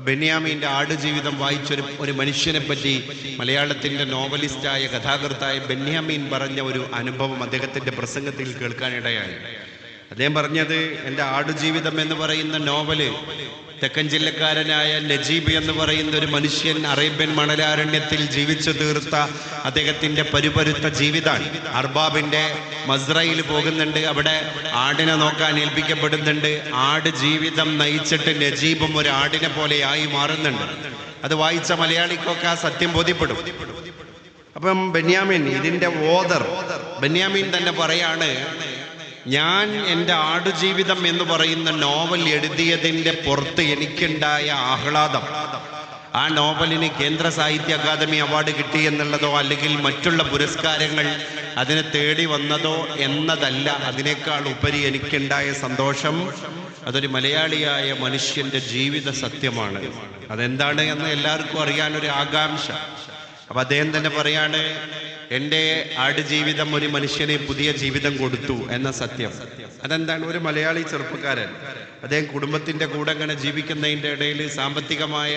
ബെന്യാമീൻ്റെ ആടുജീവിതം വായിച്ചൊരു മനുഷ്യനെ പറ്റി മലയാളത്തിൻ്റെ നോവലിസ്റ്റായ കഥാകൃത്തായ ബെന്യാമീൻ പറഞ്ഞ ഒരു അനുഭവം അദ്ദേഹത്തിൻ്റെ പ്രസംഗത്തിൽ കേൾക്കാനിടയായി. അദ്ദേഹം പറഞ്ഞത്, എൻ്റെ ആടുജീവിതം എന്ന് പറയുന്ന നോവല് തെക്കൻ ജില്ലക്കാരനായ നജീബ് എന്ന് പറയുന്ന ഒരു മനുഷ്യൻ അറേബ്യൻ മണലാരണ്യത്തിൽ ജീവിച്ചു തീർത്ത അദ്ദേഹത്തിൻ്റെ പരുപരുത്ത ജീവിതമാണ്. അർബാബിൻ്റെ മസ്രയിൽ പോകുന്നുണ്ട്, അവിടെ ആടിനെ നോക്കാൻ ഏൽപ്പിക്കപ്പെടുന്നുണ്ട്. ആട് ജീവിതം നയിച്ചിട്ട് നജീബും ഒരു ആടിനെ പോലെയായി മാറുന്നുണ്ട്. അത് വായിച്ച മലയാളിക്കൊക്കെ ആ സത്യം ബോധ്യപ്പെടും. അപ്പം ബെന്യാമീൻ, ഇതിൻ്റെ ഓദർ ബെന്യാമീൻ തന്നെ പറയാണ്, ഞാൻ എൻ്റെ ആടുജീവിതം എന്ന് പറയുന്ന നോവൽ എഴുതിയതിൻ്റെ പുറത്ത് എനിക്കുണ്ടായ ആഹ്ലാദം, ആ നോവലിന് കേന്ദ്ര സാഹിത്യ അക്കാദമി അവാർഡ് കിട്ടി എന്നുള്ളതോ അല്ലെങ്കിൽ മറ്റുള്ള പുരസ്കാരങ്ങൾ അതിനെ തേടി വന്നതോ എന്നതല്ല. അതിനേക്കാൾ ഉപരി എനിക്കുണ്ടായ സന്തോഷം അതൊരു മലയാളിയായ മനുഷ്യൻ്റെ ജീവിത സത്യമാണ്. അതെന്താണ് എന്ന് എല്ലാവർക്കും അറിയാനൊരു ആകാംക്ഷ. അപ്പം അദ്ദേഹം തന്നെ പറയാണ്, എൻ്റെ ആടുജീവിതം ഒരു മനുഷ്യനെ പുതിയ ജീവിതം കൊടുത്തു എന്ന സത്യം. അതെന്താണ്? ഒരു മലയാളി ചെറുപ്പക്കാരൻ, അദ്ദേഹം കുടുംബത്തിൻ്റെ കൂടെ അങ്ങനെ ജീവിക്കുന്നതിൻ്റെ ഇടയിൽ സാമ്പത്തികമായ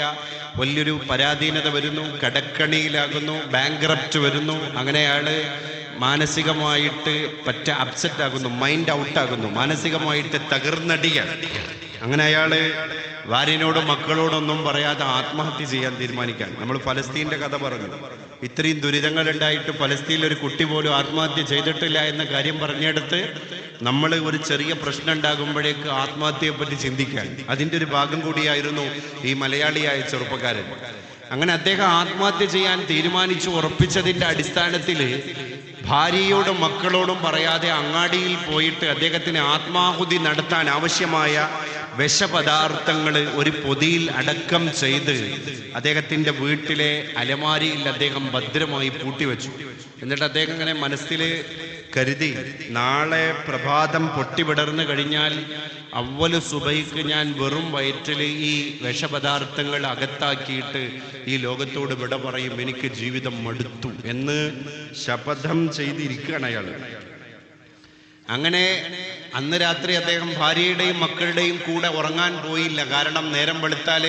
വലിയൊരു പരാധീനത വരുന്നു, കടക്കണിയിലാകുന്നു, ബാങ്ക്രപ്റ്റ് വരുന്നു. അങ്ങനെ അയാൾ മാനസികമായിട്ട് അപ്സെറ്റ് ആകുന്നു, മൈൻഡ് ഔട്ടാകുന്നു, മാനസികമായിട്ട് തകർന്നടിയാണ്. അങ്ങനെ അയാൾ ഭാര്യനോടും മക്കളോടൊന്നും പറയാതെ ആത്മഹത്യ ചെയ്യാൻ തീരുമാനിക്കാൻ. നമ്മൾ ഫലസ്തീൻ്റെ കഥ പറഞ്ഞു. ഇത്രയും ദുരിതങ്ങൾ ഉണ്ടായിട്ട് ഫലസ്തീനിൽ ഒരു കുട്ടി പോലും ആത്മഹത്യ ചെയ്തിട്ടില്ല എന്ന കാര്യം പറഞ്ഞെടുത്ത് നമ്മൾ ഒരു ചെറിയ പ്രശ്നം ഉണ്ടാകുമ്പോഴേക്ക് ആത്മഹത്യയെ പറ്റി ചിന്തിക്കാൻ. അതിൻ്റെ ഒരു ഭാഗം കൂടിയായിരുന്നു ഈ മലയാളിയായ ചെറുപ്പക്കാരൻ. അങ്ങനെ അദ്ദേഹം ആത്മഹത്യ ചെയ്യാൻ തീരുമാനിച്ചു ഉറപ്പിച്ചതിൻ്റെ അടിസ്ഥാനത്തിൽ ഭാര്യയോടും മക്കളോടും പറയാതെ അങ്ങാടിയിൽ പോയിട്ട് അദ്ദേഹത്തിന് ആത്മാഹുതി നടത്താൻ ആവശ്യമായ വിഷപദാർത്ഥങ്ങൾ ഒരു പൊതിയിൽ അടക്കം ചെയ്ത് അദ്ദേഹത്തിൻ്റെ വീട്ടിലെ അലമാരിയിൽ അദ്ദേഹം ഭദ്രമായി പൂട്ടിവെച്ചു. എന്നിട്ട് അദ്ദേഹം ഇങ്ങനെ മനസ്സിൽ കരുതി, നാളെ പ്രഭാതം പൊട്ടിവിടർന്നു കഴിഞ്ഞാൽ അവ്വല് സുബൈക്ക് ഞാൻ വെറും വയറ്റിൽ ഈ വിഷപദാർത്ഥങ്ങൾ അകത്താക്കിയിട്ട് ഈ ലോകത്തോട് വിട പറയും, എനിക്ക് ജീവിതം മടുത്തു എന്ന് ശപഥം ചെയ്തിരിക്കുകയാണ് അയാൾ. അങ്ങനെ അന്ന് രാത്രി അദ്ദേഹം ഭാര്യയുടെയും മക്കളുടെയും കൂടെ ഉറങ്ങാൻ പോയില്ല. കാരണം നേരം വെളുത്താൽ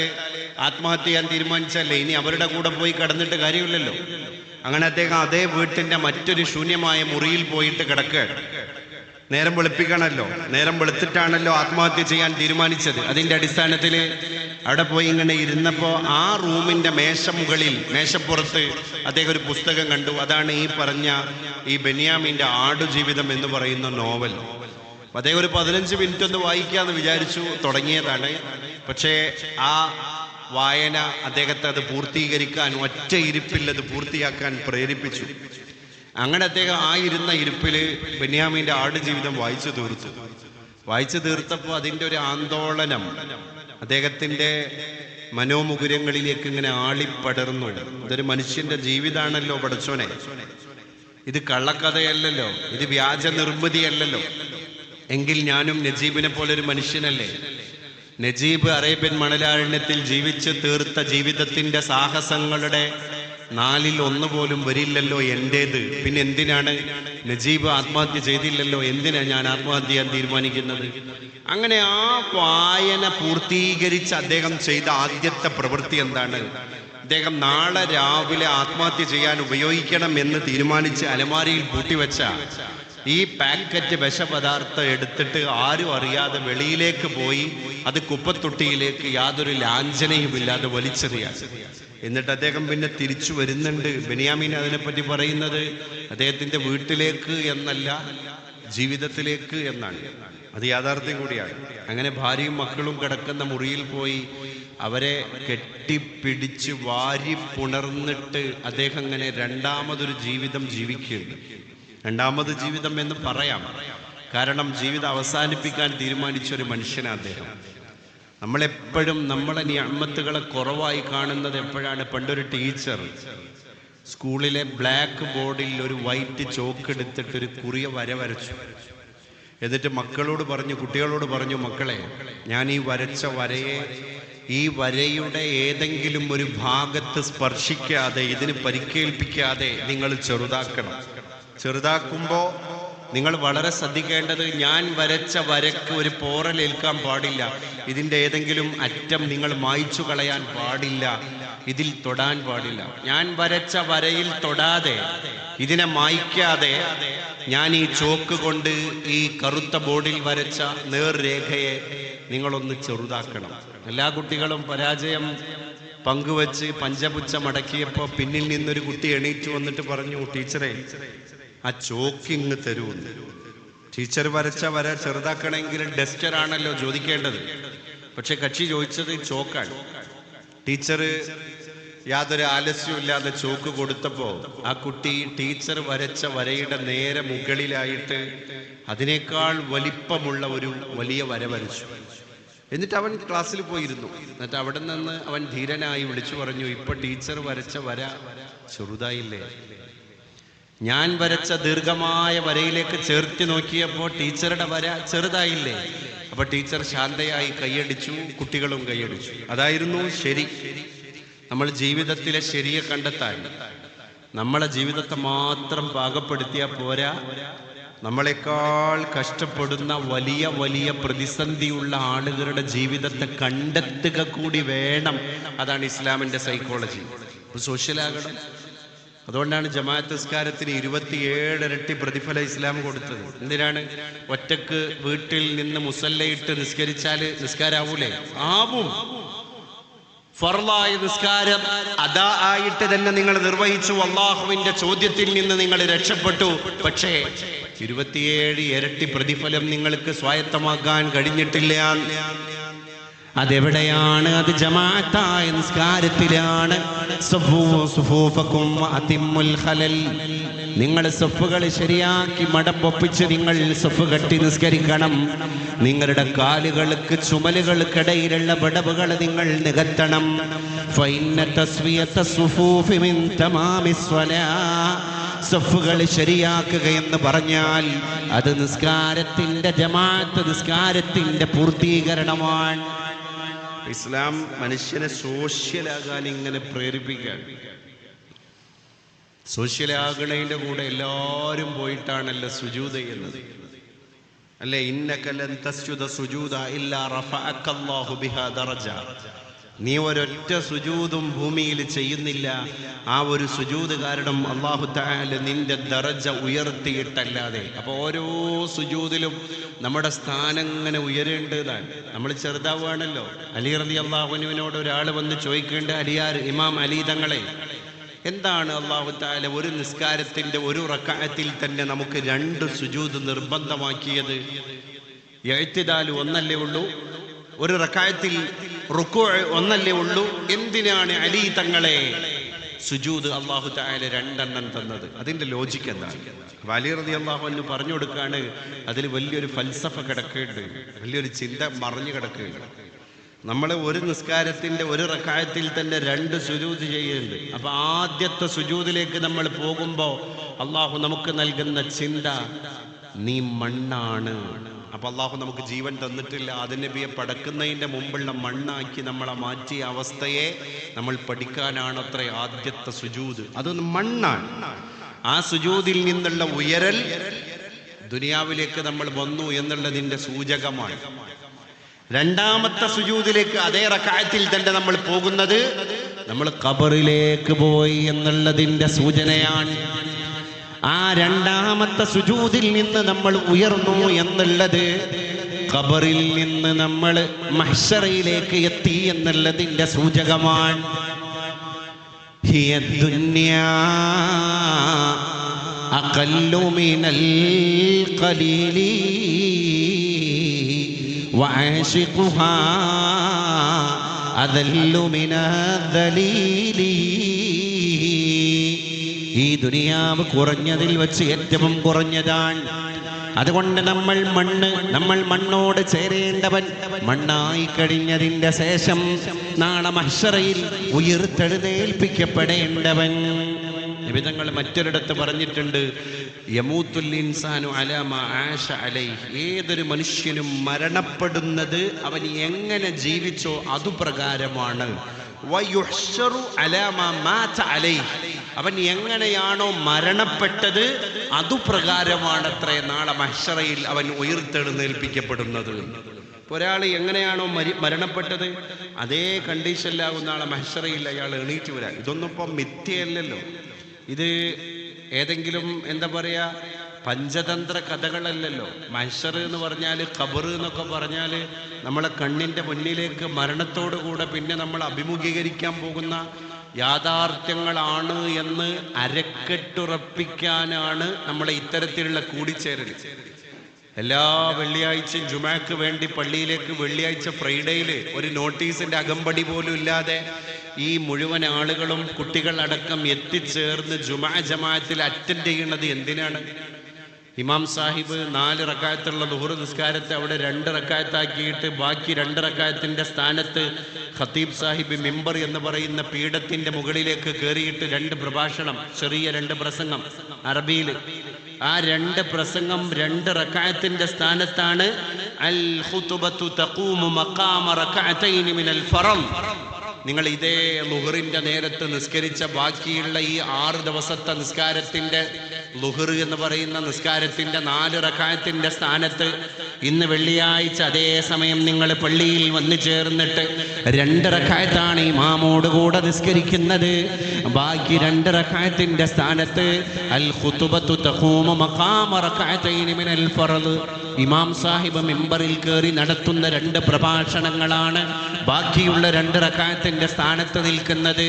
ആത്മഹത്യ ചെയ്യാൻ തീരുമാനിച്ചല്ലേ, ഇനി അവരുടെ കൂടെ പോയി കിടന്നിട്ട് കാര്യമില്ലല്ലോ. അങ്ങനെ അദ്ദേഹം അതേ വീട്ടിൻ്റെ മറ്റൊരു ശൂന്യമായ മുറിയിൽ പോയിട്ട് കിടക്കുകയാണ്. നേരം വെളുപ്പിക്കണമല്ലോ, നേരം വെളുത്തിട്ടാണല്ലോ ആത്മഹത്യ ചെയ്യാൻ തീരുമാനിച്ചത്. അതിൻ്റെ അടിസ്ഥാനത്തിൽ അവിടെ പോയി ഇങ്ങനെ ഇരുന്നപ്പോൾ ആ റൂമിൻ്റെ മേശപ്പുറത്ത് അദ്ദേഹം ഒരു പുസ്തകം കണ്ടു. അതാണ് ഈ പറഞ്ഞ ഈ ബെന്യാമീൻ്റെ ആടുജീവിതം എന്ന് പറയുന്ന നോവൽ. അദ്ദേഹം ഒരു 15 മിനിറ്റ് ഒന്ന് വായിക്കാമെന്ന് വിചാരിച്ചു തുടങ്ങിയതാണ്. പക്ഷേ ആ വായന അദ്ദേഹത്തെ അത് പൂർത്തീകരിക്കാൻ, ഒറ്റ ഇരിപ്പിൽ അത് പൂർത്തിയാക്കാൻ പ്രേരിപ്പിച്ചു. അങ്ങനെ അദ്ദേഹം ആ ഇരുന്ന ഇരിപ്പിൽ ബെന്യാമീൻ്റെ ആടുജീവിതം വായിച്ചു തീർത്തപ്പോൾ അതിൻ്റെ ഒരു ആന്തോളനം അദ്ദേഹത്തിൻ്റെ മനോമുകുരങ്ങളിലേക്ക് ഇങ്ങനെ ആളിപ്പടർന്നു. ഇതൊരു മനുഷ്യന്റെ ജീവിതമാണല്ലോ പടച്ചോനെ, ഇത് കള്ളക്കഥയല്ലല്ലോ, ഇത് വ്യാജ നിർമ്മിതിയല്ലല്ലോ. എങ്കിൽ ഞാനും നജീബിനെ പോലെ ഒരു മനുഷ്യനല്ലേ? നജീബ് അറേബ്യൻ മണലാരണ്യത്തിൽ ജീവിച്ചു തീർത്ത ജീവിതത്തിന്റെ സാഹസങ്ങളുടെ 1/4 പോലും വരില്ലല്ലോ എൻ്റേത്. പിന്നെ എന്തിനാണ് നജീബ് ആത്മഹത്യ ചെയ്തില്ലല്ലോ, എന്തിനാ ഞാൻ ആത്മഹത്യ ചെയ്യാൻ തീരുമാനിക്കുന്നത്? അങ്ങനെ ആ വായന പൂർത്തീകരിച്ച് അദ്ദേഹം ചെയ്ത ആദ്യത്തെ പ്രവൃത്തി എന്താണ്? അദ്ദേഹം നാളെ രാവിലെ ആത്മഹത്യ ചെയ്യാൻ ഉപയോഗിക്കണം എന്ന് തീരുമാനിച്ച് അലമാരിയിൽ പൂട്ടിവെച്ച ഈ പാക്കറ്റ് വിഷപദാർത്ഥം എടുത്തിട്ട് ആരും അറിയാതെ വെളിയിലേക്ക് പോയി അത് കുപ്പത്തൊട്ടിയിലേക്ക് യാതൊരു ലാഞ്ചനയുമില്ലാതെ വലിച്ചെറിയാൻ. എന്നിട്ട് അദ്ദേഹം പിന്നെ തിരിച്ചു വരുന്നുണ്ട്. ബെന്യാമീൻ അതിനെപ്പറ്റി പറയുന്നത് അദ്ദേഹത്തിൻ്റെ വീട്ടിലേക്ക് എന്നല്ല, ജീവിതത്തിലേക്ക് എന്നാണ്. അത് യാഥാർത്ഥ്യം കൂടിയാണ്. അങ്ങനെ ഭാര്യയും മക്കളും കിടക്കുന്ന മുറിയിൽ പോയി അവരെ കെട്ടിപ്പിടിച്ച് വാരി പുണർന്നിട്ട് അദ്ദേഹം അങ്ങനെ രണ്ടാമതൊരു ജീവിതം ജീവിക്കുകയുണ്ട്. രണ്ടാമത് ജീവിതം എന്ന് പറയാം, കാരണം ജീവിതം അവസാനിപ്പിക്കാൻ തീരുമാനിച്ചൊരു മനുഷ്യനാണ് അദ്ദേഹം. നമ്മളെപ്പോഴും നമ്മളെ നിഅമത്തുകളെ കുറവായി കാണുന്നത് എപ്പോഴാണ്? പണ്ടൊരു ടീച്ചർ സ്കൂളിലെ ബ്ലാക്ക് ബോർഡിൽ ഒരു വൈറ്റ് ചോക്ക് എടുത്തിട്ട് ഒരു കുറിയ വരച്ചു. എന്നിട്ട് കുട്ടികളോട് പറഞ്ഞു, മക്കളെ, ഞാൻ ഈ വരച്ച വരയെ ഈ വരയുടെ ഏതെങ്കിലും ഒരു ഭാഗത്ത് സ്പർശിക്കാതെ, ഇതിന് പരിക്കേൽപ്പിക്കാതെ നിങ്ങൾ ചെറുതാക്കണം. ചെറുതാക്കുമ്പോൾ നിങ്ങൾ വളരെ ശ്രദ്ധിക്കേണ്ടത്, ഞാൻ വരച്ച വരക്ക് ഒരു പോറലേൽക്കാൻ പാടില്ല. ഇതിൻ്റെ ഏതെങ്കിലും അറ്റം നിങ്ങൾ മായ്ച്ചു കളയാൻ പാടില്ല, ഇതിൽ തൊടാൻ പാടില്ല. ഞാൻ വരച്ച വരയിൽ തൊടാതെ, ഇതിനെ മായ്ക്കാതെ ഞാൻ ഈ ചോക്ക് കൊണ്ട് ഈ കറുത്ത ബോർഡിൽ വരച്ച നേർരേഖയെ നിങ്ങളൊന്ന് ചെറുതാക്കണം. എല്ലാ കുട്ടികളും പരാജയം പങ്കുവച്ച് പഞ്ചപുച്ഛ മടക്കിയപ്പോൾ പിന്നിൽ നിന്നൊരു കുട്ടി എണീറ്റ് വന്നിട്ട് പറഞ്ഞു, ടീച്ചറെ ആ ചോക്കിങ് തരുമെന്ന്. ടീച്ചർ വരച്ച വര ചെറുതാക്കണമെങ്കിൽ ഡസ്റ്റർ ആണല്ലോ ചോദിക്കേണ്ടത്, പക്ഷെ കക്ഷി ചോദിച്ചത് ചോക്കാണ്. ടീച്ചർ യാതൊരു ആലസ്യവും ഇല്ലാതെ ചോക്ക് കൊടുത്തപ്പോൾ ആ കുട്ടി ടീച്ചർ വരച്ച വരയുടെ നേരെ മുകളിലായിട്ട് അതിനേക്കാൾ വലിപ്പമുള്ള ഒരു വലിയ വര വരച്ചു. എന്നിട്ട് അവൻ ക്ലാസ്സിൽ പോയിരുന്നു. എന്നിട്ട് അവിടെ നിന്ന് അവൻ ധീരനായി വിളിച്ചു പറഞ്ഞു, ഇപ്പൊ ടീച്ചർ വരച്ച വര ചെറുതായില്ലേ? ഞാൻ വരച്ച ദീർഘമായ വരയിലേക്ക് ചേർത്ത് നോക്കിയപ്പോൾ ടീച്ചറുടെ വര ചെറുതായില്ലേ? അപ്പൊ ടീച്ചർ ശാന്തയായി കൈയടിച്ചു, കുട്ടികളും കൈയടിച്ചു. അതായിരുന്നു ശരി. നമ്മൾ ജീവിതത്തിലെ ശരിയെ കണ്ടെത്താൻ നമ്മളെ ജീവിതത്തെ മാത്രം പാകപ്പെടുത്തിയാൽ പോരാ, നമ്മളെക്കാൾ കഷ്ടപ്പെടുന്ന വലിയ വലിയ പ്രതിസന്ധിയുള്ള ആളുകളുടെ ജീവിതത്തെ കണ്ടെത്തുക കൂടി വേണം. അതാണ് ഇസ്ലാമിന്റെ സൈക്കോളജി. സോഷ്യലാകണം. അതുകൊണ്ടാണ് ജമാഅത്ത് നിസ്കാരത്തിന് 27 ഇരട്ടി പ്രതിഫലം ഇസ്ലാം കൊടുത്തത്. എന്തിനാണ്? ഒറ്റക്ക് വീട്ടിൽ നിന്ന് മുസല്ലയിട്ട് നിസ്കരിച്ചാൽ നിസ്കാരാവൂലേ? ആവും. ഫർളായ നിസ്കാരം അദാ ആയിട്ട് തന്നെ നിങ്ങൾ നിർവഹിച്ചു. അല്ലാഹുവിന്റെ ചോദ്യത്തിൽ നിന്ന് നിങ്ങൾ രക്ഷപ്പെട്ടു. പക്ഷേ 27 ഇരട്ടി പ്രതിഫലം നിങ്ങൾക്ക് സ്വായത്തമാക്കാൻ കഴിഞ്ഞിട്ടില്ല. അതെവിടെയാണ്? അത് ജമാഅത്തായ നിസ്കാരത്തിലാണ്. നിങ്ങൾ സഫുകൾ ശരിയാക്കി മടപ്പൊപ്പിച്ച് നിങ്ങൾ സഫ് കെട്ടി നിസ്കരിക്കണം. നിങ്ങളുടെ കാലുകൾക്ക് ചുമലുകൾക്കിടയിലുള്ള വിടവുകൾ നിങ്ങൾ നികത്തണം. സഫുകൾ ശരിയാക്കുക എന്ന് പറഞ്ഞാൽ അത് നിസ്കാരത്തിന്റെ ജമാഅത്ത് നിസ്കാരത്തിന്റെ പൂർത്തീകരണമാണ്. ഇസ്ലാം മനുഷ്യനെ സോഷ്യലാകാൻ ഇങ്ങനെ പ്രേരിപ്പിക്കാൻ. സോഷ്യലാകണതിന്റെ കൂടെ എല്ലാവരും പോയിട്ടാണല്ലോ സുജൂദ് ചെയ്യുന്നത്. അല്ലെ, ഇന്നക ലൻ തസ്ജുദ സുജൂദ ഇല്ലാ റഫഅക അല്ലാഹു ബിഹാ ദറജ. നീ ഒരൊറ്റ സുജൂദും ഭൂമിയിൽ ചെയ്യുന്നില്ല, ആ ഒരു സുജൂദ് കാരണം അല്ലാഹു തആല നിന്റെ ദറജ ഉയർത്തിയിട്ടല്ലാതെ. അപ്പോൾ ഓരോ സുജൂദിലും നമ്മുടെ സ്ഥാനം ഇങ്ങനെ ഉയരേണ്ടതാണ്. നമ്മൾ ചെറുതാവുകയാണല്ലോ. അലി റളിയല്ലാഹു അൻഹുവിനോട് ഒരാൾ വന്ന് ചോദിക്കേണ്ട, അലിയാർ ഇമാം അലി തങ്ങളെ, എന്താണ് അല്ലാഹു തആല ഒരു നിസ്കാരത്തിന്റെ ഒരു റക്അത്തിൽ തന്നെ നമുക്ക് 2 സുജൂദ് നിർബന്ധമാക്കിയത്? ഇഅ്തിദാൽ ഒന്നല്ലേ ഉള്ളൂ, ഒരു റക്അത്തിൽ റുകൂഅ് ഒന്നല്ലേ ഉള്ളൂ, എന്തിനാണ് അലി തങ്ങളെ സുജൂദ് അല്ലാഹു തആല 2 തന്നത്? അതിന്റെ ലോജിക്ക് എന്താണ്? അലി റളിയല്ലാഹു അൻഹു പറഞ്ഞു കൊടുക്കാണ്, അതിൽ വലിയൊരു ഫൽസഫ കിടക്കുന്നുണ്ട്, വലിയൊരു ചിന്ത മറിഞ്ഞു കിടക്കുന്നുണ്ട്. നമ്മൾ ഒരു നിസ്കാരത്തിന്റെ ഒരു റക്അത്തിൽ തന്നെ 2 സുജൂദ് ചെയ്യുന്നുണ്ട്. അപ്പൊ ആദ്യത്തെ സുജൂദിലേക്ക് നമ്മൾ പോകുമ്പോൾ അള്ളാഹു നമുക്ക് നൽകുന്ന ചിന്ത, നീ മണ്ണാണ്. അപ്പൊ അള്ളാഹു നമുക്ക് ജീവൻ തന്നിട്ടില്ല, അതിനബിയെ പടക്കുന്നതിന്റെ മുമ്പുള്ള മണ്ണാക്കി നമ്മളെ മാറ്റിയ അവസ്ഥയെ നമ്മൾ പഠിക്കാനാണ് അത്ര ആദ്യത്തെ സുജൂദ്. അതൊന്ന് മണ്ണാണ്. ആ സുജൂദിൽ നിന്നുള്ള ഉയരൽ ദുനിയാവിലേക്ക് നമ്മൾ വന്നു എന്നുള്ളതിന്റെ സൂചകമാണ്. രണ്ടാമത്തെ സുജൂദിലേക്ക് അതേ റക്അത്തിൽ തന്നെ നമ്മൾ പോകുന്നത് നമ്മൾ ഖബറിലേക്ക് പോയി എന്നുള്ളതിന്റെ സൂചനയാണ്. ആ രണ്ടാമത്തെ സുജൂദിൽ നിന്ന് നമ്മൾ ഉയർന്നു എന്നുള്ളത് ഖബറിൽ നിന്ന് നമ്മൾ മഹ്ശറയിലേക്ക് എത്തി എന്നുള്ളതിന്റെ സൂചകമാണ്. ഹിയ ദുനിയാ അഖല്ലു മിനൽ ഖലീലി വഅശിഖുഹാ അദല്ലു മിനദ്ദലീലി. ഈ ദുനിയാവ് കുറഞ്ഞതിൽ വെച്ച് ഏറ്റവും കുറഞ്ഞതാണ്. അതുകൊണ്ട് നമ്മൾ മണ്ണോട് ചേരേണ്ടവൻ, മണ്ണായി കഴിഞ്ഞതിന്റെ ശേഷം നാളെ മഹ്ശറയിൽ ഉയർത്തെഴുന്നേൽപ്പിക്കപ്പെടേണ്ടവൻ. നബി തങ്ങൾ മറ്റൊരിടത്ത് പറഞ്ഞിട്ടുണ്ട്, യമൂത്തുൽ ഇൻസാനു അലാ മാ ആശ അലൈഹി, ഏതൊരു മനുഷ്യനും മരണപ്പെടുന്നത് അവൻ എങ്ങനെ ജീവിച്ചോ അതുപ്രകാരമാണ്. വയുഹ്ശറു അലാ മാ മാത അലൈഹി, അവൻ എങ്ങനെയാണോ മരണപ്പെട്ടത് അതുപ്രകാരമാണത്രേ നാളെ മഹ്ശറയിൽ അവൻ ഉയർത്തെഴുന്നേൽപ്പിക്കപ്പെടുന്നത്. ഒരാൾ എങ്ങനെയാണോ മരണപ്പെട്ടത് അതേ കണ്ടീഷനിലാകുന്ന ആളെ മഹ്ശറയിൽ അയാൾ എണീറ്റ് വരാൻ. ഇതൊന്നും ഇപ്പം മിഥ്യയല്ലല്ലോ, ഇത് ഏതെങ്കിലും എന്താ പറയാ പഞ്ചതന്ത്ര കഥകളല്ലല്ലോ. മഹ്ശർ എന്ന് പറഞ്ഞാൽ, ഖബർ എന്നൊക്കെ പറഞ്ഞാൽ നമ്മളെ കണ്ണിൻ്റെ മുന്നിലേക്ക് മരണത്തോടു കൂടെ പിന്നെ നമ്മൾ അഭിമുഖീകരിക്കാൻ പോകുന്ന യാഥാർത്ഥ്യങ്ങളാണ് എന്ന് അരക്കെട്ടുറപ്പിക്കാനാണ് നമ്മളെ ഇത്തരത്തിലുള്ള കൂടിച്ചേരൽ. എല്ലാ വെള്ളിയാഴ്ചയും ജുമാക്ക് വേണ്ടി പള്ളിയിലേക്ക് വെള്ളിയാഴ്ച ഫ്രൈഡേയിൽ ഒരു നോട്ടീസിന്റെ അകമ്പടി പോലും ഇല്ലാതെ ഈ മുഴുവൻ ആളുകളും കുട്ടികളടക്കം എത്തിച്ചേർന്ന് ജുമാ ജമാഅത്തിൽ അറ്റൻഡ് ചെയ്യുന്നത് എന്തിനാണ്? ഇമാം സാഹിബ് 4 റക്അത്തുള്ള ദുഹർ നിസ്കാരത്തെ അവിടെ 2 റക്അത്താക്കിയിട്ട് ബാക്കി 2 റക്അത്തിന്റെ സ്ഥാനത്ത് ഖത്തീബ് സാഹിബ് മിമ്പർ എന്ന് പറയുന്ന പീഠത്തിന്റെ മുകളിലേക്ക് കയറിയിട്ട് 2 പ്രഭാഷണം, ചെറിയ 2 പ്രസംഗം അറബിയിൽ. ആ 2 പ്രസംഗം 2 റക്അത്തിന്റെ സ്ഥാനത്താണ്. അൽ ഖുതുബത്തു തഖൂമു മഖാമ റക്അതൈൻ മിനൽ ഫറള്. നിങ്ങൾ ഇതേ ളുഹറിന്റെ നേരത്ത് നിസ്കരിച്ച ബാക്കിയുള്ള ഈ 6 ദിവസത്തെ നിസ്കാരത്തിന്റെ ളുഹർ എന്ന് പറയുന്ന നിസ്കാരത്തിന്റെ 4 റക്അത്തിന്റെ സ്ഥാനത്ത് ഇന്ന് വെള്ളിയാഴ്ച അതേ സമയം നിങ്ങൾ പള്ളിയിൽ വന്നു ചേർന്നിട്ട് 2 റക്അത്താണ് ഇമാമോട് കൂടെ നിസ്കരിക്കുന്നത്. ബാക്കി 2 റക്അത്തിന്റെ സ്ഥാനത്ത് അൽ ഖുതുബത്തു തഖൂമു മഖാമ റക്അതൈൻ മിനൽ ഫറള്, ഇമാം സാഹിബ് മിമ്പറിൽ കയറി നടത്തുന്ന 2 പ്രഭാഷണങ്ങളാണ് ബാക്കിയുള്ള 2 റക്അത്തിന്റെ സ്ഥാനത്ത് നിൽക്കുന്നത്.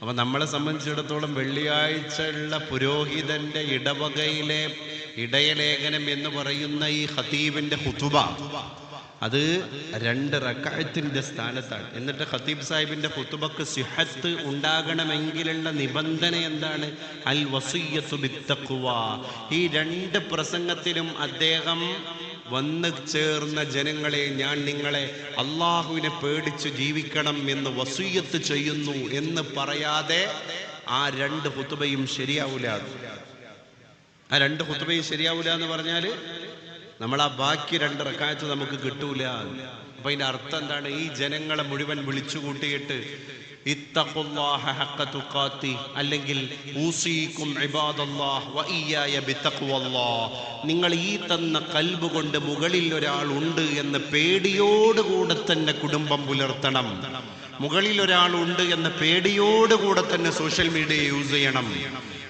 അപ്പൊ നമ്മളെ സംബന്ധിച്ചിടത്തോളം വെള്ളിയാഴ്ച ഉള്ള പുരോഹിതന്റെ ഇടവകയിലെ ഇടയലേഖനം എന്ന് പറയുന്ന ഈ ഖതീബിന്റെ ഖുതുബ അത് 2 റക്അത്തിന്റെ സ്ഥാനത്താണ്. എന്നിട്ട് ഖതീബ് സാഹിബിന്റെ ഖുതുബക്ക് സിഹത്ത് ഉണ്ടാകണമെങ്കിലുള്ള നിബന്ധന എന്താണ്? അൽ വസിയ്യത്തു ബിത്തഖ്വ. ഈ 2 പ്രസംഗത്തിലും അദ്ദേഹം വന്നു ചേർന്ന ജനങ്ങളെ, ഞാൻ നിങ്ങളെ അള്ളാഹുവിനെ പേടിച്ച് ജീവിക്കണം എന്ന് വസിയ്യത്ത് ചെയ്യുന്നു എന്ന് പറയാതെ ആ 2 ഖുതുബയും ശരിയാവൂല. ആ 2 ഖുതുബയും ശരിയാവൂല എന്ന് പറഞ്ഞാൽ നമ്മൾ ആ ബാക്കി 2 റക്അത്ത് നമുക്ക് കിട്ടൂല. അപ്പൊ അതിന്റെ അർത്ഥം എന്താണ്? ഈ ജനങ്ങളെ മുഴുവൻ വിളിച്ചു കൂട്ടിയിട്ട് ഇത്തഖുല്ലാഹ ഹഖ്ക തുഖാത്തി, അല്ലെങ്കിൽ ഊസീകും ഇബാദല്ലാഹ് വ ഇയ്യായ ബിത്തഖ്വല്ലാഹ്, നിങ്ങൾ ഈ തന്ന കൽബ് കൊണ്ട് മുകളിൽ ഒരാൾ ഉണ്ട് എന്ന പേടിയോടുകൂടെ തന്നെ കുടുംബം പുലർത്തണം. മുകളിൽ ഒരാൾ ഉണ്ട് എന്ന പേടിയോടുകൂടെ തന്നെ സോഷ്യൽ മീഡിയ യൂസ് ചെയ്യണം.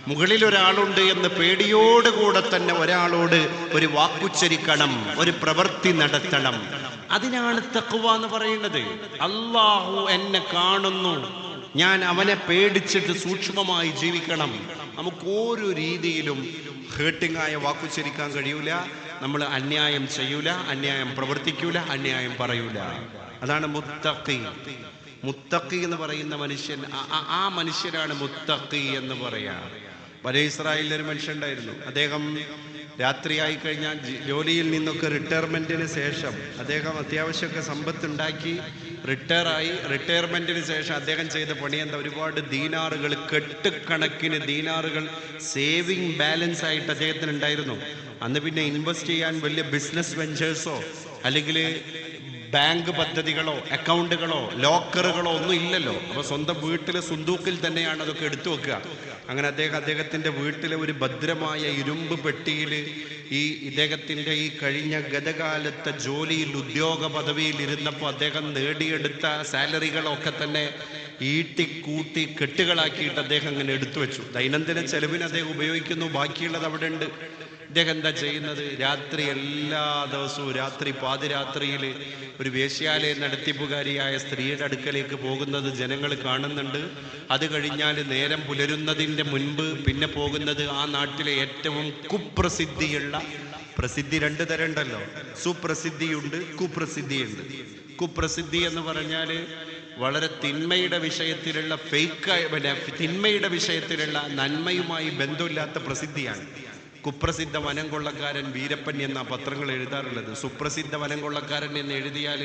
മുകളിൽ ഒരാളുണ്ട് എന്ന് പേടിയോടുകൂടെ തന്നെ ഒരാളോട് ഒരു വാക്കുച്ചരിക്കണം, ഒരു പ്രവൃത്തി നടത്തണം. അതിനാണ് തഖ്വ എന്ന് പറയുന്നത്. അല്ലാഹു എന്നെ കാണുന്നു, ഞാൻ അവനെ പേടിച്ചിട്ട് സൂക്ഷ്മമായി ജീവിക്കണം. നമുക്ക് ഓരോ രീതിയിലും ഹേർട്ടിംഗ് ആയ വാക്കുച്ചരിക്കാൻ കഴിയൂല. നമ്മൾ അന്യായം ചെയ്യൂല, അന്യായം പ്രവർത്തിക്കൂല, അന്യായം പറയൂല. അതാണ് മുത്തഖി. മുത്തഖി എന്ന് പറയുന്ന മനുഷ്യൻ, ആ മനുഷ്യനാണ് മുത്തഖി എന്ന് പറയാ. ബനീ ഇസ്രായേലിൽ ഒരു മനുഷ്യൻ ഉണ്ടായിരുന്നു. അദ്ദേഹം രാത്രിയായി കഴിഞ്ഞാൽ ജോലിയിൽ നിന്നൊക്കെ റിട്ടയർമെന്റിന് ശേഷം അദ്ദേഹം അത്യാവശ്യമൊക്കെ സമ്പത്തുണ്ടാക്കി റിട്ടയറായി. റിട്ടയർമെന്റിന് ശേഷം അദ്ദേഹം ചെയ്ത പണി എന്താ? ഒരുപാട് ദീനാറുകൾ, കെട്ടുകണക്കിന് ദീനാറുകൾ സേവിങ് ബാലൻസ് ആയിട്ട് അദ്ദേഹത്തിന് ഉണ്ടായിരുന്നു. അന്ന് പിന്നെ ഇൻവെസ്റ്റ് ചെയ്യാൻ വലിയ ബിസിനസ് വെഞ്ചേഴ്സോ അല്ലെങ്കിൽ ബാങ്ക് പദ്ധതികളോ അക്കൗണ്ടുകളോ ലോക്കറുകളോ ഒന്നും ഇല്ലല്ലോ. അപ്പൊ സ്വന്തം വീട്ടിലെ സുന്തൂക്കിൽ തന്നെയാണ് അതൊക്കെ എടുത്തു വെക്കുക. അങ്ങനെ അദ്ദേഹത്തിന്റെ വീട്ടിലെ ഒരു ഭദ്രമായ ഇരുമ്പ് പെട്ടിയിൽ ഇദ്ദേഹത്തിന്റെ ഈ കഴിഞ്ഞ ഗതകാലത്തെ ജോലിയിൽ ഉദ്യോഗ പദവിയിൽ ഇരുന്നപ്പോൾ അദ്ദേഹം നേടിയെടുത്ത സാലറികളൊക്കെ തന്നെ ഈട്ടിക്കൂട്ടി കെട്ടുകളാക്കിയിട്ട് അദ്ദേഹം അങ്ങനെ എടുത്തു വെച്ചു. ദൈനംദിന ചെലവിന് അദ്ദേഹം ഉപയോഗിക്കുന്നു, ബാക്കിയുള്ളത് അവിടെ ഉണ്ട്. ഇദ്ദേഹം എന്താ ചെയ്യുന്നത്? രാത്രി എല്ലാ ദിവസവും രാത്രി പാതിരാത്രിയിൽ ഒരു വേശ്യാലയ നടത്തിപ്പുകാരിയായ സ്ത്രീയുടെ അടുക്കലേക്ക് പോകുന്നത് ജനങ്ങൾ കാണുന്നുണ്ട്. അത് കഴിഞ്ഞാൽ നേരം പുലരുന്നതിൻ്റെ മുൻപ് പിന്നെ പോകുന്നത് ആ നാട്ടിലെ ഏറ്റവും കുപ്രസിദ്ധിയുള്ള, പ്രസിദ്ധി 2 തരം ഉണ്ടല്ലോ, സുപ്രസിദ്ധിയുണ്ട്, കുപ്രസിദ്ധിയുണ്ട്. കുപ്രസിദ്ധി എന്ന് പറഞ്ഞാൽ വളരെ തിന്മയുടെ വിഷയത്തിലുള്ള തിന്മയുടെ വിഷയത്തിലുള്ള നന്മയുമായി ബന്ധമില്ലാത്ത പ്രസിദ്ധിയാണ്. കുപ്രസിദ്ധ വനം കൊള്ളക്കാരൻ വീരപ്പൻ എന്ന പത്രങ്ങൾ എഴുതാറുള്ളത്. സുപ്രസിദ്ധ വനം കൊള്ളക്കാരൻ എന്ന് എഴുതിയാൽ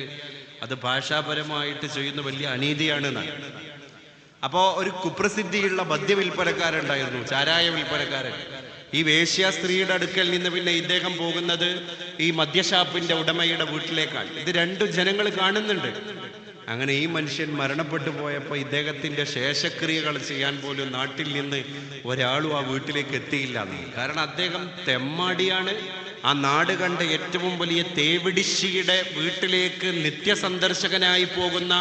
അത് ഭാഷാപരമായിട്ട് ചെയ്യുന്ന വലിയ അനീതിയാണ്. അപ്പോ ഒരു കുപ്രസിദ്ധിയുള്ള മദ്യവിൽപ്പനക്കാരുണ്ടായിരുന്നു, ചാരായ വിൽപ്പനക്കാരൻ. ഈ വേശ്യ സ്ത്രീയുടെ അടുക്കൽ നിന്ന് പിന്നെ ഇദ്ദേഹം പോകുന്നത് ഈ മദ്യഷാപ്പിന്റെ ഉടമയുടെ വീട്ടിലേക്കാണ്. ഇത് രണ്ടു ജനങ്ങൾ കാണുന്നുണ്ട്. അങ്ങനെ ഈ മനുഷ്യൻ മരണപ്പെട്ടു പോയപ്പോൾ ഇദ്ദേഹത്തിന്റെ ശേഷക്രിയകൾ ചെയ്യാൻ പോലും നാട്ടിൽ നിന്ന് ഒരാളും ആ വീട്ടിലേക്ക് എത്തിയില്ല. കാരണം അദ്ദേഹം തെമ്മാടിയാണ്. ആ നാട് കണ്ട ഏറ്റവും വലിയ തേവിടിശ്ശിയുടെ വീട്ടിലേക്ക് നിത്യസന്ദർശകനായി പോകുന്ന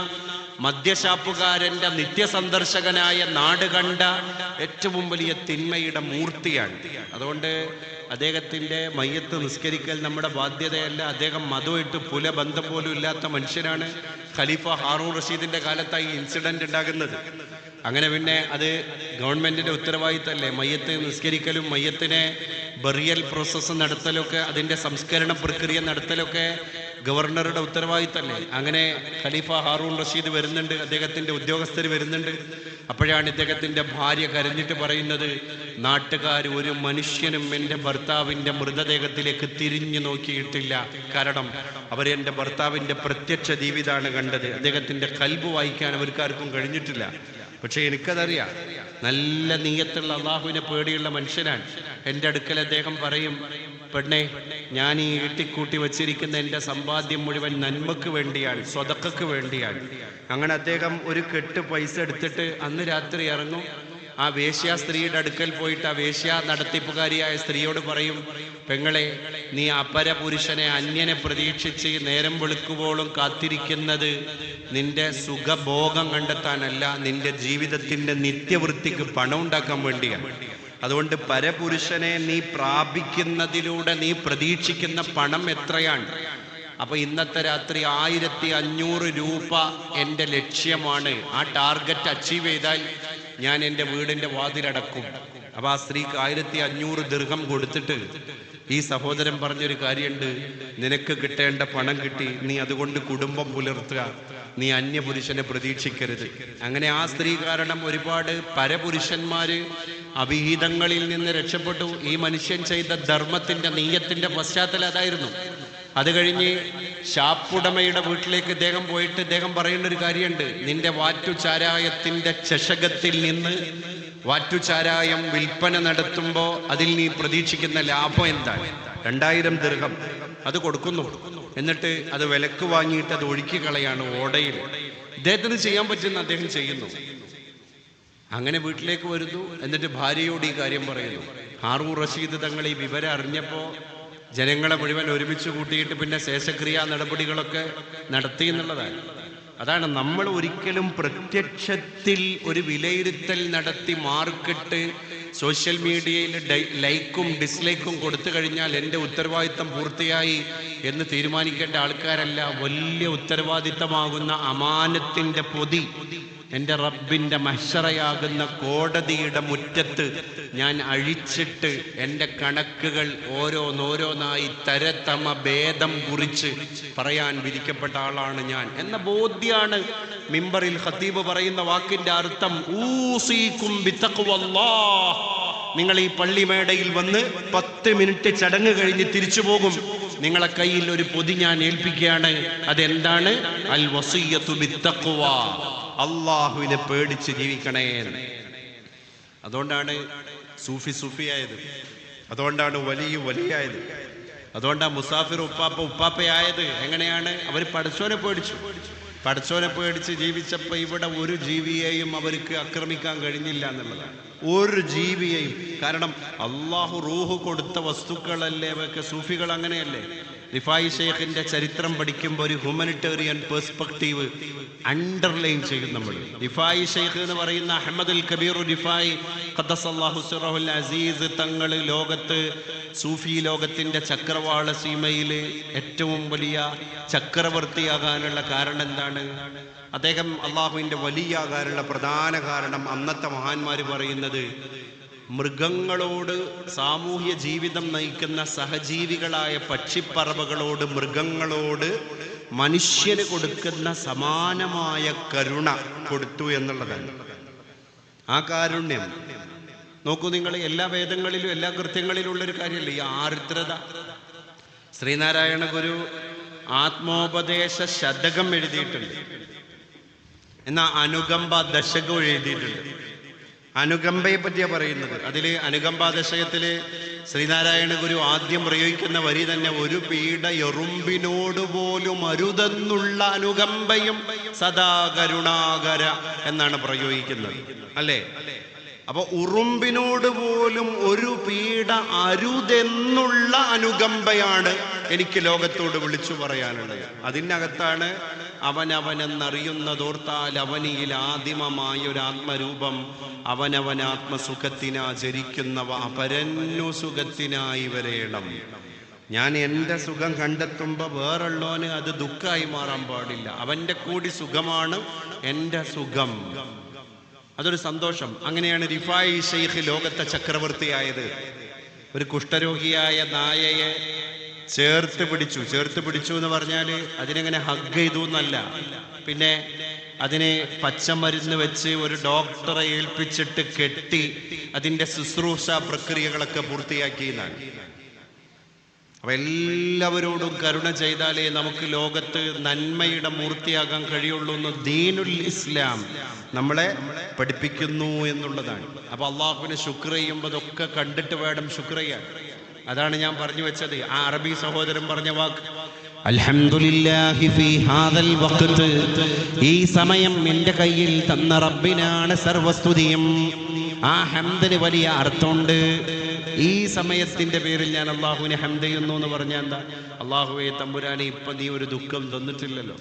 മദ്യഷാപ്പുകാരന്റെ നിത്യസന്ദർശകനായ നാട് കണ്ട ഏറ്റവും വലിയ തിന്മയുടെ മൂർത്തിയാണ്. അതുകൊണ്ട് അദ്ദേഹത്തിന്റെ മയ്യത്ത് നിസ്കരിക്കൽ നമ്മുടെ ബാധ്യതയല്ല. അദ്ദേഹം മതമായിട്ട് പുലബന്ധം പോലും ഇല്ലാത്ത മനുഷ്യനാണ്. ഖലീഫ ഹാറൂൺ റഷീദിന്റെ കാലത്തായി ഇൻസിഡന്റ് ഉണ്ടാകുന്നത്. അങ്ങനെ പിന്നെ അത് ഗവൺമെന്റിന്റെ ഉത്തരവാദിത്തമല്ലേ? മയ്യത്ത് നിസ്കരിക്കലും മയ്യത്തിനെ ബറിയൽ പ്രോസസ്സ് നടത്തലൊക്കെ, അതിന്റെ സംസ്കരണ പ്രക്രിയ നടത്തലൊക്കെ ഗവർണറുടെ ഉത്തരവാദിത്തമല്ലേ? അങ്ങനെ ഖലീഫ ഹാറൂൺ റഷീദ് വരുന്നുണ്ട്, അദ്ദേഹത്തിന്റെ ഉദ്യോഗസ്ഥർ വരുന്നുണ്ട്. അപ്പോഴാണ് ഇദ്ദേഹത്തിന്റെ ഭാര്യ കരഞ്ഞിട്ട് പറയുന്നത്, നാട്ടുകാർ ഒരു മനുഷ്യനും എൻ്റെ ഭർത്താവിൻ്റെ മൃതദേഹത്തിലേക്ക് തിരിഞ്ഞു നോക്കിയിട്ടില്ല. കാരണം അവരെൻ്റെ ഭർത്താവിൻ്റെ പ്രത്യക്ഷ ജീവിതമാണ് കണ്ടത്. അദ്ദേഹത്തിന്റെ ഖൽബ് വായിക്കാൻ അവർക്കാർക്കും കഴിഞ്ഞിട്ടില്ല. പക്ഷെ എനിക്കതറിയാം, നല്ല നീയത്തുള്ള അള്ളാഹുവിനെ പേടിയുള്ള മനുഷ്യനാണ്. എൻ്റെ അടുക്കൽ അദ്ദേഹം പറയും, പെണ്ണെ, ഞാൻ ഈ ഈട്ടിക്കൂട്ടി വച്ചിരിക്കുന്ന എൻ്റെ സമ്പാദ്യം മുഴുവൻ നന്മക്ക് വേണ്ടിയാണ്, സ്വതക്കക്ക് വേണ്ടിയാണ്. അങ്ങനെ അദ്ദേഹം ഒരു കെട്ട് പൈസ എടുത്തിട്ട് അന്ന് രാത്രി ഇറങ്ങും. ആ വേശ്യ സ്ത്രീയുടെ അടുക്കൽ പോയിട്ട് ആ വേശ്യ നടത്തിപ്പുകാരിയായ സ്ത്രീയോട് പറയും, പെങ്ങളെ, നീ അപരപുരുഷനെ, അന്യനെ പ്രതീക്ഷിച്ച് നേരം വെളുക്കുവോളം കാത്തിരിക്കുന്നത് നിന്റെ സുഖഭോഗം കണ്ടെത്താനല്ല, നിന്റെ ജീവിതത്തിന്റെ നിത്യവൃത്തിക്ക് പണം ഉണ്ടാക്കാൻ വേണ്ടിയാണ്. അതുകൊണ്ട് പരപുരുഷനെ നീ പ്രാപിക്കുന്നതിലൂടെ നീ പ്രതീക്ഷിക്കുന്ന പണം എത്രയാണ്? അപ്പൊ ഇന്നത്തെ രാത്രി 1500 രൂപ എൻ്റെ ലക്ഷ്യമാണ്. ആ ടാർഗറ്റ് അച്ചീവ് ചെയ്താൽ ഞാൻ എൻ്റെ വീടിൻ്റെ വാതിലടക്കും. അപ്പൊ ആ സ്ത്രീക്ക് 1500 ദിർഹം കൊടുത്തിട്ട് ഈ സഹോദരൻ പറഞ്ഞൊരു കാര്യമുണ്ട്, നിനക്ക് കിട്ടേണ്ട പണം കിട്ടി, നീ അതുകൊണ്ട് കുടുംബം പുലർത്തുക, നീ അന്യപുരുഷനെ പ്രതീക്ഷിക്കരുത്. അങ്ങനെ ആ സ്ത്രീ കാരണം ഒരുപാട് പരപുരുഷന്മാര് അവിഹിതങ്ങളിൽ നിന്ന് രക്ഷപ്പെട്ടു. ഈ മനുഷ്യൻ ചെയ്ത ധർമ്മത്തിന്റെ നീയത്തിന്റെ പശ്ചാത്തലം അതായിരുന്നു. അത് കഴിഞ്ഞ് ഷാപ്പുടമയുടെ വീട്ടിലേക്ക് ഇദ്ദേഹം പോയിട്ട് ഇദ്ദേഹം പറയുന്ന ഒരു കാര്യമുണ്ട്, നിന്റെ വാറ്റുചാരായത്തിന്റെ ചഷകത്തിൽ നിന്ന് വാറ്റുചാരായം വിൽപ്പന നടത്തുമ്പോൾ അതിൽ നീ പ്രതീക്ഷിക്കുന്ന ലാഭം എന്താണ്? 2000 ദിർഹം അത് കൊടുക്കുന്നു. എന്നിട്ട് അത് വിലക്ക് വാങ്ങിയിട്ട് അത് ഒഴുക്കി കളയാണ് ഓടയിൽ. ഇദ്ദേഹത്തിന് ചെയ്യാൻ പറ്റുന്ന അദ്ദേഹം ചെയ്യുന്നു. അങ്ങനെ വീട്ടിലേക്ക് വരുന്നു. എന്നിട്ട് ഭാര്യയോട് ഈ കാര്യം പറയുന്നു. ഹാറൂൺ റഷീദ് തങ്ങൾ ഈ വിവരം അറിഞ്ഞപ്പോ ജനങ്ങളെ മുഴുവൻ ഒരുമിച്ച് കൂട്ടിയിട്ട് പിന്നെ ശേഷക്രിയാ നടപടികളൊക്കെ നടത്തി എന്നുള്ളതാണ്. അതാണ് നമ്മൾ ഒരിക്കലും പ്രത്യക്ഷത്തിൽ ഒരു വിലയിരുത്തൽ നടത്തി മാർക്കറ്റ് സോഷ്യൽ മീഡിയയിൽ ലൈക്കും ഡിസ്ലൈക്കും കൊടുത്തു കഴിഞ്ഞാൽ എൻ്റെ ഉത്തരവാദിത്തം പൂർത്തിയായി എന്ന് തീരുമാനിക്കേണ്ട ആൾക്കാരല്ല. വലിയ ഉത്തരവാദിത്തമാകുന്ന അമാനത്തിൻ്റെ പൊതി എൻ്റെ റബ്ബിൻ്റെ മഹ്ശറയാകുന്ന കോടതിയുടെ മുറ്റത്ത് ഞാൻ അഴിച്ചിട്ട് എൻ്റെ കണക്കുകൾ ഓരോന്നോരോന്നായി തരതമ ഭേദം കുറിച്ച് പറയാൻ വിധിക്കപ്പെട്ട ആളാണ് ഞാൻ എന്ന ബോധ്യാണ് മിമ്പറിൽ ഖതീബ് പറയുന്ന വാക്കിന്റെ അർത്ഥം. ഊസീകും ബിത്തഖ്വല്ലാഹ്. നിങ്ങൾ ഈ പള്ളിമേടയിൽ വന്ന് 10 മിനിറ്റ് ചടങ്ങ് കഴിഞ്ഞ് തിരിച്ചു പോകും. നിങ്ങളെ കയ്യിൽ ഒരു പൊതി ഞാൻ ഏൽപ്പിക്കുകയാണ്. അതെന്താണ്? അൽ വസിയ്യത്തു ബിത്തഖ്വ. അള്ളാഹുവിനെ പേടിച്ച് ജീവിക്കണേ. അതുകൊണ്ടാണ് സൂഫിയായത്, അതുകൊണ്ടാണ് വലിയായത്, അതുകൊണ്ടാണ് മുസാഫിർ ഉപ്പാപ്പയായത്. എങ്ങനെയാണ്? അവർ പടച്ചോനെ പേടിച്ച് ജീവിച്ചപ്പോൾ ഇവിടെ ഒരു ജീവിയെയും അവർക്ക് ആക്രമിക്കാൻ കഴിഞ്ഞില്ല എന്നുള്ളതാണ്. ഒരു ജീവിയെയും. കാരണം അള്ളാഹു റൂഹ് കൊടുത്ത വസ്തുക്കളല്ലേ അവർക്ക്. സൂഫികൾ അങ്ങനെയല്ലേ? റിഫായി ഷെയ്ഖിന്റെ ചരിത്രം പഠിക്കുമ്പോൾ ഒരു ഹ്യൂമനിറ്റേറിയൻ പെർസ്പെക്റ്റീവ് അണ്ടർലൈൻ ചെയ്യും നമ്മൾ. റിഫായി ഷെയ്ഖ് എന്ന് പറയുന്ന അഹ്മദുൽ കബീർ റിഫായി ഖദ്ദസല്ലാഹു സിറഹുൽ അസീസ് തങ്ങൾ ലോകത്ത് സൂഫി ലോകത്തിന്റെ ചക്രവാള സീമയിൽ ഏറ്റവും വലിയ ചക്രവർത്തിയാകാനുള്ള കാരണം എന്താണ്? അദ്ദേഹം അള്ളാഹുവിന്റെ വലിയാകാനുള്ള പ്രധാന കാരണം അന്നത്തെ മഹാന്മാർ പറയുന്നത്, മൃഗങ്ങളോട് സാമൂഹ്യ ജീവിതം നയിക്കുന്ന സഹജീവികളായ പക്ഷിപ്പറവകളോട്, മൃഗങ്ങളോട് മനുഷ്യന് കൊടുക്കുന്ന സമാനമായ കരുണ കൊടുത്തു എന്നുള്ളതാണ്. ആ കാരുണ്യം നോക്കൂ നിങ്ങൾ, എല്ലാ വേദങ്ങളിലും എല്ലാ കൃത്യങ്ങളിലും ഉള്ളൊരു കാര്യമല്ല ഈ ആർദ്രത. ശ്രീനാരായണ ഗുരു ആത്മോപദേശ ശതകം എഴുതിയിട്ടുണ്ട്. എന്നാൽ അനുകമ്പ ദശകം എഴുതിയിട്ടുണ്ട്. അനുകമ്പയെ പറ്റിയാ പറയുന്നത്. അതിൽ അനുകമ്പാ ദശകത്തില് ശ്രീനാരായണ ഗുരു ആദ്യം പ്രയോഗിക്കുന്ന വരി തന്നെ, ഒരു പീഡ എറുമ്പിനോട് പോലും അരുതെന്നുള്ള അനുകമ്പയും സദാ കരുണാകര എന്നാണ് പ്രയോഗിക്കുന്നത്, അല്ലേ? അപ്പൊ ഉറുമ്പിനോട് പോലും ഒരു പീഡ അരുതെന്നുള്ള അനുകമ്പയാണ് എനിക്ക് ലോകത്തോട് വിളിച്ചു പറയാനുള്ളത്. അതിനകത്താണ് അവനവനെന്നറിയുന്നതോർത്താൽ അവനിയിൽ ആദിമമായ ഒരു ആത്മരൂപം, അവനവനാത്മസുഖത്തിനാചരിക്കുന്നവ അപരന്നു സുഖത്തിനായി വരേണം. ഞാൻ എൻ്റെ സുഖം കണ്ടെത്തുമ്പോൾ വേറുള്ളവന് അത് ദുഃഖമായി മാറാൻ പാടില്ല. അവൻ്റെ കൂടി സുഖമാണ് എൻ്റെ സുഖം, അതൊരു സന്തോഷം. അങ്ങനെയാണ് റിഫായി ഷെയ്ഖ് ലോകത്തെ ചക്രവർത്തിയായത്. ഒരു കുഷ്ഠരോഗിയായ നായയെ ചേർത്ത് പിടിച്ചു എന്ന് പറഞ്ഞാൽ അതിനെങ്ങനെ ഹഗ് ചെയ്തു എന്നല്ല, പിന്നെ അതിനെ പച്ചമരുന്ന് വെച്ച് ഒരു ഡോക്ടറെ ഏൽപ്പിച്ചിട്ട് കെട്ടി അതിൻ്റെ ശുശ്രൂഷ പ്രക്രിയകളൊക്കെ പൂർത്തിയാക്കി എന്നാണ്. അപ്പൊ എല്ലാവരോടും കരുണ ചെയ്താലേ നമുക്ക് ലോകത്ത് നന്മയുടെ മൂർത്തിയാകാൻ കഴിയുള്ളൂ എന്ന് ദീനുൽ ഇസ്ലാം നമ്മളെ പഠിപ്പിക്കുന്നു എന്നുള്ളതാണ്. അപ്പൊ അള്ളാഹുവിനെ ശുക്ർ ചെയ്യുമ്പോൾ അതൊക്കെ കണ്ടിട്ട് വേണം ശുക്ർ ചെയ്യാൻ. അതാണ് ഞാൻ പറഞ്ഞു വെച്ചത്. ആ അറബി സഹോദരൻ പറഞ്ഞ വാക്ക്, അൽഹംദുലില്ലാഹി ഫീ ഹാദൽ വഖ്ത്, ഈ സമയം എൻ്റെ കയ്യിൽ തന്ന റബ്ബിനാണ് സർവസ്തുതിയും. ആ ഹംദിന് വലിയ അർത്ഥമുണ്ട്. ഈ സമയത്തിന്റെ പേരിൽ ഞാൻ അള്ളാഹുവിനെ ഹംദ് ചെയ്യുന്നു എന്ന് പറഞ്ഞാൽ എന്താ? അള്ളാഹുവേ തമ്പുരാനെ, ഇപ്പൊ നീ ഒരു ദുഃഖം തന്നിട്ടില്ലല്ലോ,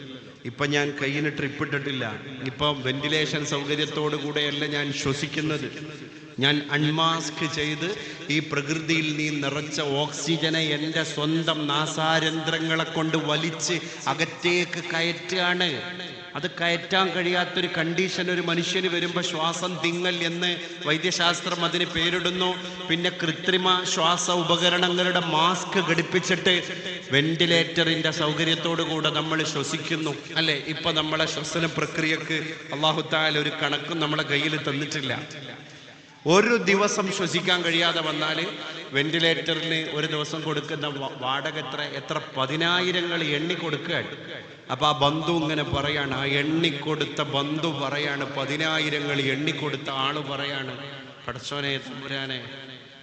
ഇപ്പൊ ഞാൻ കയ്യിന് ട്രിപ്പ് ഇട്ടിട്ടില്ല, ഇപ്പൊ വെന്റിലേഷൻ സൗകര്യത്തോടു കൂടെയല്ല ഞാൻ ശ്വസിക്കുന്നത്, ഞാൻ അൺമാസ്ക് ചെയ്ത് ഈ പ്രകൃതിയിൽ നീ നിറച്ച ഓക്സിജനെ എൻ്റെ സ്വന്തം നാസാരന്ധ്രങ്ങളെ കൊണ്ട് വലിച്ച് അകത്തേക്ക് കയറ്റാണ്. അത് കയറ്റാൻ കഴിയാത്തൊരു കണ്ടീഷൻ ഒരു മനുഷ്യന് വരുമ്പോൾ ശ്വാസം തിങ്ങൽ എന്ന് വൈദ്യശാസ്ത്രം അതിന് പേരിടുന്നു. പിന്നെ കൃത്രിമ ശ്വാസ ഉപകരണങ്ങളുടെ മാസ്ക് ഘടിപ്പിച്ചിട്ട് വെന്റിലേറ്ററിന്റെ സൗകര്യത്തോടു കൂടെ നമ്മൾ ശ്വസിക്കുന്നു, അല്ലെ? ഇപ്പൊ നമ്മളെ ശ്വസന പ്രക്രിയക്ക് അല്ലാഹു തആല ഒരു കണക്കും നമ്മളെ കയ്യിൽ തന്നിട്ടില്ല. ഒരു ദിവസം ശ്വസിക്കാൻ കഴിയാതെ വന്നാൽ വെന്റിലേറ്ററിന് ഒരു ദിവസം കൊടുക്കുന്ന വാടക എത്ര 10,000 എണ്ണിക്കൊടുക്കുകയാണ്. അപ്പൊ ആ ബന്ധു ഇങ്ങനെ പറയാണ്, ആ എണ്ണിക്കൊടുത്ത ബന്ധു പറയാണ്, 10,000 എണ്ണിക്കൊടുത്ത ആള് പറയാണ്, പടച്ചോനെ തമ്പുരാനെ,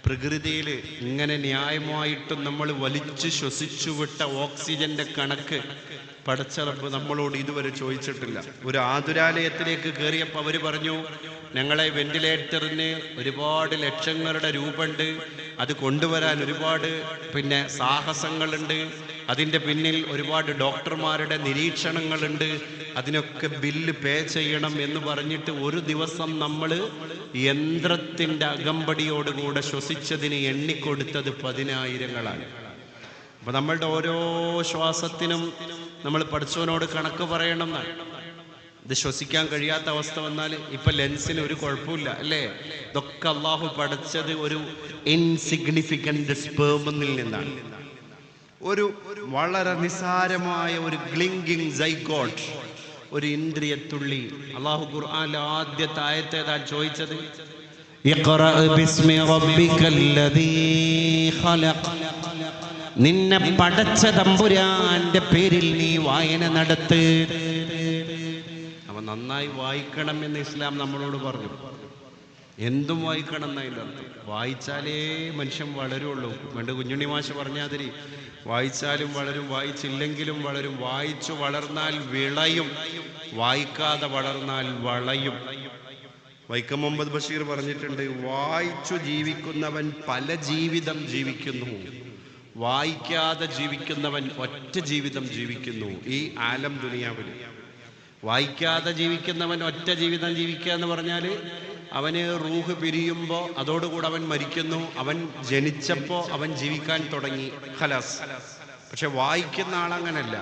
പ്രകൃതിയിൽ ഇങ്ങനെ ന്യായമായിട്ടും നമ്മൾ വലിച്ചു ശ്വസിച്ചു വിട്ട ഓക്സിജന്റെ കണക്ക് പടച്ചറപ്പ് നമ്മളോട് ഇതുവരെ ചോദിച്ചിട്ടില്ല. ഒരു ആതുരാലയത്തിലേക്ക് കയറിയപ്പോൾ അവർ പറഞ്ഞു, ഞങ്ങളെ വെന്റിലേറ്ററിന് ഒരുപാട് ലക്ഷങ്ങളുടെ രൂപയുണ്ട്, അത് കൊണ്ടുവരാൻ ഒരുപാട് സാഹസങ്ങളുണ്ട്, അതിൻ്റെ പിന്നിൽ ഒരുപാട് ഡോക്ടർമാരുടെ നിരീക്ഷണങ്ങളുണ്ട്, അതിനൊക്കെ ബില്ല് പേ ചെയ്യണം എന്ന് പറഞ്ഞിട്ട് ഒരു ദിവസം നമ്മൾ യന്ത്രത്തിൻ്റെ അകമ്പടിയോടുകൂടെ ശ്വസിച്ചതിന് എണ്ണിക്കൊടുത്തത് 10,000. അപ്പൊ നമ്മളുടെ ഓരോ ശ്വാസത്തിനും നമ്മൾ പഠിച്ചവനോട് കണക്ക് പറയണം എന്നാണ്. ഇത് ശ്വസിക്കാൻ കഴിയാത്ത അവസ്ഥ വന്നാൽ ഇപ്പൊ ലെൻസിന് ഒരു കുഴപ്പമില്ല, അല്ലേ? ഇതൊക്കെ അള്ളാഹു പഠിച്ചത് ഒരു ഇൻസിഗ്നിഫിക്കന്റ് സ്പേമിൽ നിന്നാണ്. ഒരു വളരെ നിസാരമായ ഒരു ഗ്ലിങ്കിങ് സൈഗോട്ട്, ഒരു ഇന്ദ്രിയത്തുള്ളി. അള്ളാഹു ഖുർആനിലെ ആദ്യത്തെ ആയത്തേതാ ചോദിച്ചത്? ഇഖ്റ ബിസ്മി റബ്ബിക്കല്ലദീ ഖലഖ്, നിന്നെ പടച്ച തമ്പുരാന്റെ പേരിൽ നീ വായന നടത്ത്. അവൻ നന്നായി വായിക്കണം എന്ന് ഇസ്ലാം നമ്മളോട് പറഞ്ഞു. എന്തും വായിക്കണം എന്നതിൻ്റെ അർത്ഥം. വായിച്ചാലേ മനുഷ്യൻ വളരുള്ളൂ. പണ്ട് കുഞ്ഞുണ്ണി മാഷ് പറഞ്ഞാതിരി വായിച്ചാലും വളരും, വായിച്ചില്ലെങ്കിലും വളരും. വായിച്ചു വളർന്നാൽ വിളയും, വായിക്കാതെ വളർന്നാൽ വളയും. വൈക്കം മുഹമ്മദ് ബഷീർ പറഞ്ഞിട്ടുണ്ട്, വായിച്ചു ജീവിക്കുന്നവൻ പല ജീവിതം ജീവിക്കുന്നു, വായിക്കാതെ ജീവിക്കുന്നവൻ ഒറ്റ ജീവിതം ജീവിക്കുന്നു ഈ ആലം ദുനിയാവിൽ. വായിക്കാതെ ജീവിക്കുന്നവൻ ഒറ്റ ജീവിതം ജീവിക്കുക എന്ന് പറഞ്ഞാൽ അവന് റൂഹ് പിരിയുമ്പോൾ അതോടുകൂടെ അവൻ മരിക്കുന്നു. അവൻ ജനിച്ചപ്പോൾ അവൻ ജീവിക്കാൻ തുടങ്ങി, ഖലാസ്. പക്ഷെ വായിക്കുന്ന ആളങ്ങനല്ല,